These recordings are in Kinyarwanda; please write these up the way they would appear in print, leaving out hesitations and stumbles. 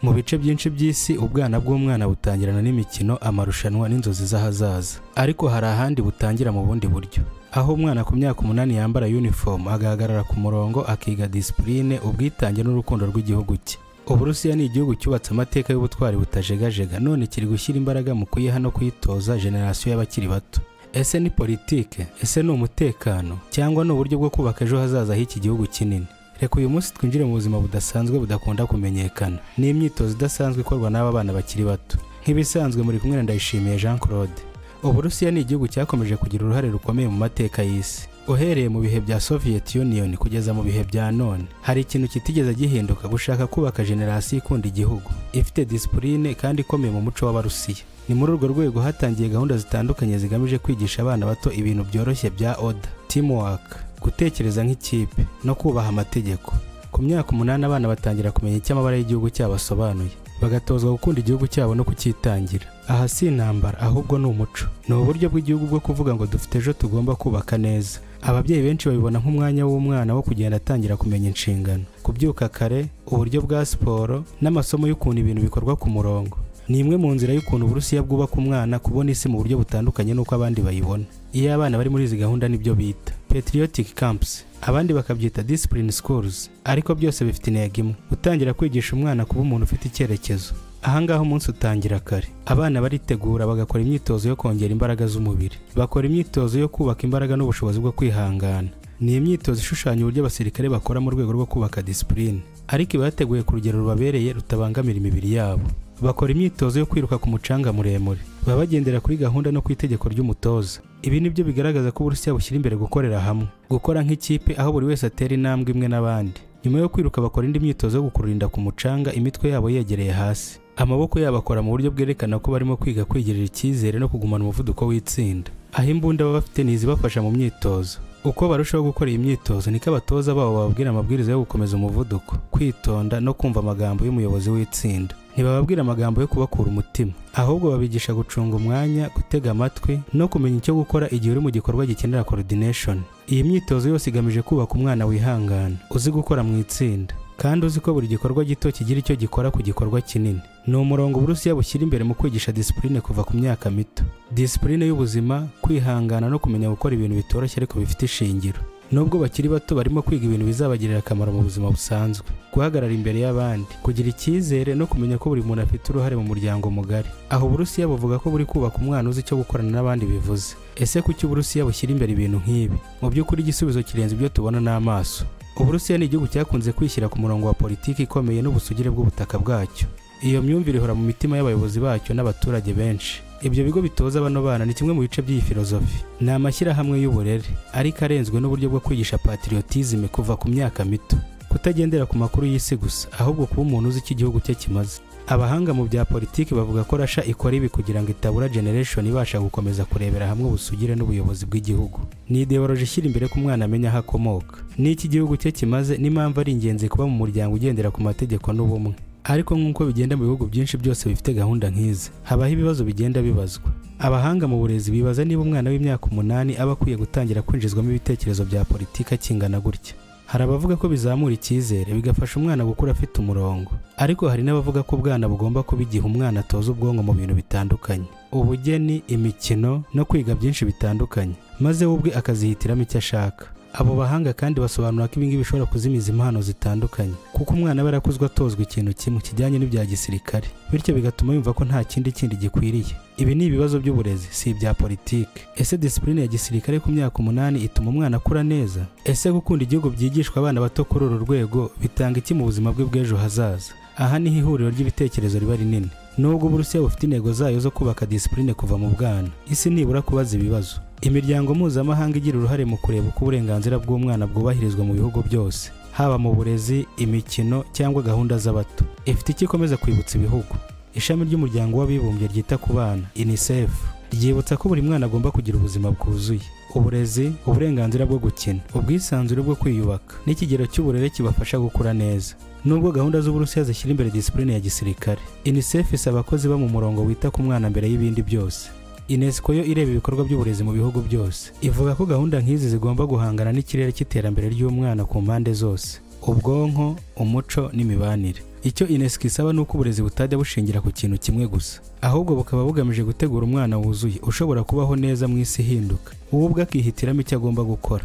Mu bice byinshi by'isi ubwana bw'umwana butangirana n'imikino, amarushanwa n'inzozi z'ahazaza, ariko hari ahandi butangira mu bundi buryo, aho umwana ku myaka 8 yambara uniform agahagarara ku murongo akiga discipline, ubwitange n'urukundo rw'igihugu cye. Uburusiya ni igihugu cyubatse amateka y'ubutwari butajegajega, none kiri gushyira imbaraga mu kuyiha no kuyitoza generasiyo y'abakiri bato. Ese ni politike? Ese ni umutekano? Cyangwa ni uburyo bwo kubaka ejo hazaza h'iki gihugu kinini? Reka uyu munsi twinjire mu buzima budasanzwe budakunda kumenyekana, ni imyitozo idasanzwe ikorwa n'aba bana bakiri bato. Nk'ibisanzwe muri kumwe na Ndayishimiye Jean Claude. Uburusiya ni igihugu cyakomeje kugira uruhare rukomeye mu mateka y'isi. Uhereye mu bihe bya Soviet Union kugeza mu bihe bya none, hari ikintu kitigeze gihinduka: gushaka kubaka generasiyo ikunda igihugu, ifite discipline kandi ikomeye mu muco w'Abarusiya. Ni muri urwo rwego hatangiye gahunda zitandukanye zigamije kwigisha abana bato ibintu byoroshye bya order, teamwork, gutekereza nk'ikipe no kubaha amategeko. Ku myaka 8 abana batangira kumenya icyo amabara y'igihugu cyabo asobanuye, bagatozwa gukunda igihugu cyabo no kucyitangira. Aha si intambara, ahubwo ni umuco, ni uburyo bw'igihugu bwo kuvuga ngo dufite ejo tugomba kubaka neza. Ababyeyi benshi babibona nk'umwanya w'umwana wo kugenda atangira kumenya inshingano, kubyuka kare, uburyo bwa siporo n'amasomo y'ukuntu ibintu bikorwa ku murongo. Ni imwe mu nzira y'ukuntu Uburusiya bwubaka umwana kubona isi mu buryo butandukanye n'uko abandi bayibona. Iyo abana bari muri izi gahunda nibyo bita patriotic camps, abandi bakabyita discipline schools, ariko byose bifite intego imwe: gutangira kwigisha umwana kuba umuntu ufite icyerekezo. Ahangaho umunsi utangira kare, abana baritegura bagakora imyitozo yo kongera imbaraga z'umubiri, bakora imyitozo yo kubaka imbaraga n'ubushobozi bwo kwihangana. Ni imyitozo ishushanya uburyo abasirikare bakora mu rwego rwo kubaka discipline, ariko ibateguye ku rugero rubabereye rutabangamira imibiri yabo. Bakora imyitozo yo kwiruka ku mucanga muremure, baba bagendera kuri gahunda no ku itegeko ry'umutoza. Ibi nibyo bigaragaza ko Uburusiya bushyira imbere gukorera hamwe, gukora nk'ikipe aho buri wese atera intambwe imwe n'abandi. Nyuma yo kwiruka bakora indi myitozo yo gukururinda ku mucanga, imitwe yabo yegereye hasi, amaboko yabo akora mu buryo bwerekana ko barimo kwiga kwigirira icyizere no kugumana umuvuduko w'itsinda. Aho imbunda baba bafite n'izibafasha mu myitozo. Uko barushaho gukora iyi myitozo niko abatoza babo bababwira amabwiriza yo gukomeza umuvuduko, kwitonda no kumva amagambo y'umuyobozi w'itsinda. Ntibababwira amagambo yo kubakura umutima, ahubwo babigisha gucunga umwanya, gutega amatwi no kumenya icyo gukora igihe uri mu gikorwa gikenera coordination. Iyi myitozo yose igamije kubaka umwana wihangana, uzi gukora mu itsinda, kandi uzi ko buri gikorwa gito kigira icyo gikora ku gikorwa kinini. Ni umurongo Uburusiya bushyira imbere mu kwigisha discipline kuva ku myaka mito. Discipline y'ubuzima, kwihangana no kumenya gukora ibintu bitoroshye ariko bifite ishingiro. Nubwo bakiri bato barimo kwiga ibintu bizabagirira akamaro mu buzima busanzwe: guhagarara imbere y'abandi, kugira icyizere no kumenya ko buri muntu afite uruhare mu muryango mugari. Aho Uburusiya buvuga ko buri kubaka umwana uzi icyo gukorana n'abandi bivuze. Ese kuki Uburusiya bushyira imbere ibintu nk'ibi? Mu by'ukuri igisubizo kirenze ibyo tubona n'amaso. Uburusiya ni igihugu cyakunze kwishyira ku murongo wa politiki ikomeye n'ubusugire bw'ubutaka bwacyo. Iyo myumvire ihora mu mitima y'abayobozi bacyo n'abaturage benshi. Ibyo bigo bitoza bano bana ni kimwe mu bice by'iyi filozofi. Ni amashyirahamwe y'uburere, ariko arenzwe n'uburyo bwo kwigisha patriotisme kuva ku myaka mito, kutagendera ku makuru y'isi gusa, ahubwo kuba umuntu uzi icyo igihugu cye kimaze. Abahanga mu bya politiki bavuga ko Russia ikora ibi kugira ngo itabura generation ibasha gukomeza kurebera hamwe ubusugire n'ubuyobozi bw'igihugu. Ni ideology ishyira imbere ko umwana amenya aho akomoka, n'iki gihugu cye kimaze, n'impamvu ari ingenzi kuba mu muryango ugendera ku mategeko n'ubumwe. Ariko nk'uko bigenda mu bihugu byinshi byose bifite gahunda nk'izi, habaho ibibazo bigenda bibazwa. Abahanga mu burezi bibaza niba umwana w'imyaka 8 aba akwiye gutangira kwinjizwamo ibitekerezo bya politika kingana gutya. Hari abavuga ko bizamura icyizere, bigafasha umwana gukura afite umurongo, ariko hari n'abavuga ko ubwana bugomba kuba igihe umwana atoza ubwonko mu bintu bitandukanye: ubugeni, imikino no kwiga byinshi bitandukanye, maze we ubwe akazihitiramo icyo ashaka. Abo bahanga kandi basobanura ko ibingibi bishobora kuzimiza impano zitandukanye, kuko umwana aba yarakuzwe atozwa ikintu kimwe kijyanye n'ibya gisirikare, bityo bigatuma yumva ko nta kindi gikwiriye. Ibi ni ibibazo by'uburezi, si ibya politiki. Ese discipline ya gisirikare ku myaka 8 ituma umwana akura neza? Ese gukunda igihugu byigishwa abana bato kuri uru rwego bitanga iki mu buzima bwe bw'ejo hazaza? Aha niho ihuriro ry'ibitekerezo riba rinini. Nubwo Uburusiya bufite intego zayo zo kubaka discipline kuva mu bwana, isi nibura kubaza ibibazo. Imiryango mpuzamahanga igira uruhare mu kureba uko uburenganzira bw'umwana bwubahirizwa mu bihugu byose, haba mu burezi, imikino cyangwa gahunda z'abato. Ifite icyo ikomeza kwibutsa ibihugu. Ishami ry'umuryango w'abibumbye ryita ku bana, UNICEF, ryibutsa ko buri mwana agomba kugira ubuzima bwuzuye: uburezi, uburenganzira bwo gukina, ubwisanzure bwo kwiyubaka, n'ikigero cy'uburere kibafasha gukura neza. Nubwo gahunda z'Uburusiya zishyira imbere discipline ya gisirikare, UNICEF isaba abakozi ba mu murongo wita ku mwana mbere y'ibindi byose. UNESCO yo ireba ibikorwa by'uburezi mu bihugu byose, ivuga ko gahunda nk'izi zigomba guhangana n'ikirere cy'iterambere ry'umwana ku mpande zose. ubwonko, umuco n'imibanire. Icyo UNESCO isaba ni uko uburezi butajya bushingira ku kintu kimwe gusa, ahubwo bukaba bugamije gutegura umwana wuzuye ushobora kubaho neza mu isi ihinduka, uwo ubwe akihitiramo icyo agomba gukora.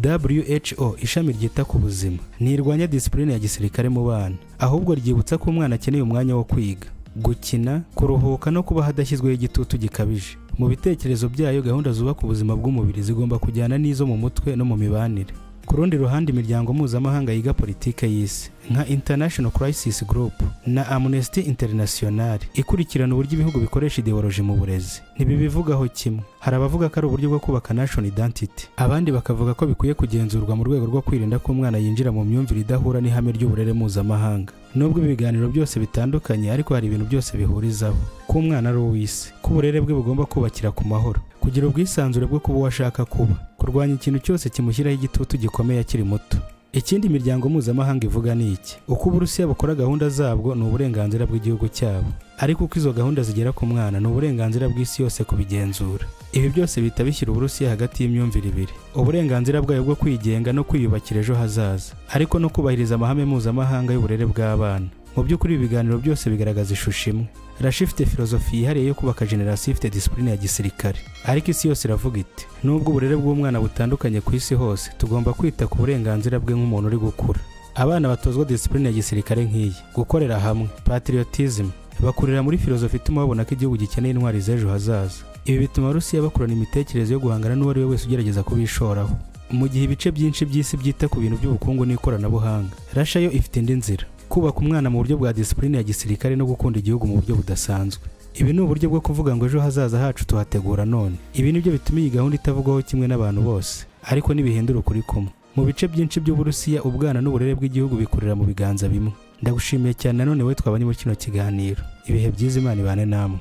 WHO, ishami ryita ku buzima, ntirwanya disipurine ya gisirikare mu bana, ahubwo ryibutsa ko umwana akeneye umwanya wo kwiga, gukina, kuruhuka no kuba hadashyizweho igitutu gikabije. Mu bitekerezo byayo, gahunda zubaka ubuzima bw'umubiri zigomba kujyana n'izo mu mutwe no mu mibanire. Ku rundi ruhande, imiryango mpuzamahanga yiga politike y'isi nka International Crisis Group na Amnesty International ikurikirana uburyo ibihugu bikoresha ideology mu burezi ntibibivugaho kimwe. Hari abavuga ko ari uburyo bwo kubaka national identity, abandi bakavuga ko bikwiye kugenzurwa mu rwego rwo kwirinda ko umwana yinjira mu myumvire idahura n'ihame ry'uburere mpuzamahanga. Nubwo ibi biganiro byose bitandukanye, ariko hari ibintu byose bihurizaho: ko umwana ari uw'isi, ko uburere bwe bugomba kubakira ku mahoro, kugira ubwisanzure bwo kuba uwo ashaka kuba, kurwanya ikintu cyose kimushyiraho igitutu gikomeye akiri muto. Ikindi imiryango mpuzamahanga ivuga ni iki: uko Uburusiya bukora gahunda zabwo ni uburenganzira bw'igihugu cyabo, ariko uko izo gahunda zigera ku mwana ni uburenganzira bw'isi yose kubigenzura. Ibi byose bihita bishyira Uburusiya hagati y'imyumvire ibiri: uburenganzira bwayo bwo kwigenga no kwiyubakira ejo hazaza, ariko no kubahiriza amahame mpuzamahanga y'uburere bw'abana. Mu by'ukuri ibi biganiro byose bigaragaza ishusho imwe. Russia ifite filozofi yihariye yo kubaka generasiyo ifite disipurine ya gisirikare, ariko isi yose iravuga iti nubwo uburere bw'umwana butandukanye ku isi hose, tugomba kwita ku burenganzira bwe nk'umuntu uri gukura. Abana batozwa disipurine ya gisirikare nk'iyi, gukorera hamwe, patriotism, bakurira muri filozofi ituma babona ko igihugu gikeneye intwari z'ejo hazaza. Ibi bituma Rusiya bakurana imitekerereze yo guhangana n'uwo ari we wese ugerageza kubishoraho. Mu gihe ibice byinshi by'isi byita ku bintu by'ubukungu n'ikoranabuhanga, Russia yo ifite indi nzira: kubaka umwana mu buryo bwa disipurine ya gisirikare no gukunda igihugu mu buryo budasanzwe. Ibi ni uburyo bwo kuvuga ngo ejo hazaza hacu tuhategura none. Ibi nibyo bituma iyi gahunda itavugwaho kimwe n'abantu bose, ariko nibihindura ukuri kumwe. Mu bice byinshi by'Uburusiya, ubwana n'uburere bw'igihugu bikurira mu biganza bimwe. Ndagushimiye cyane nanone we twabanye muri kino kiganiro. Ibihe byiza, Imana ibane namwe.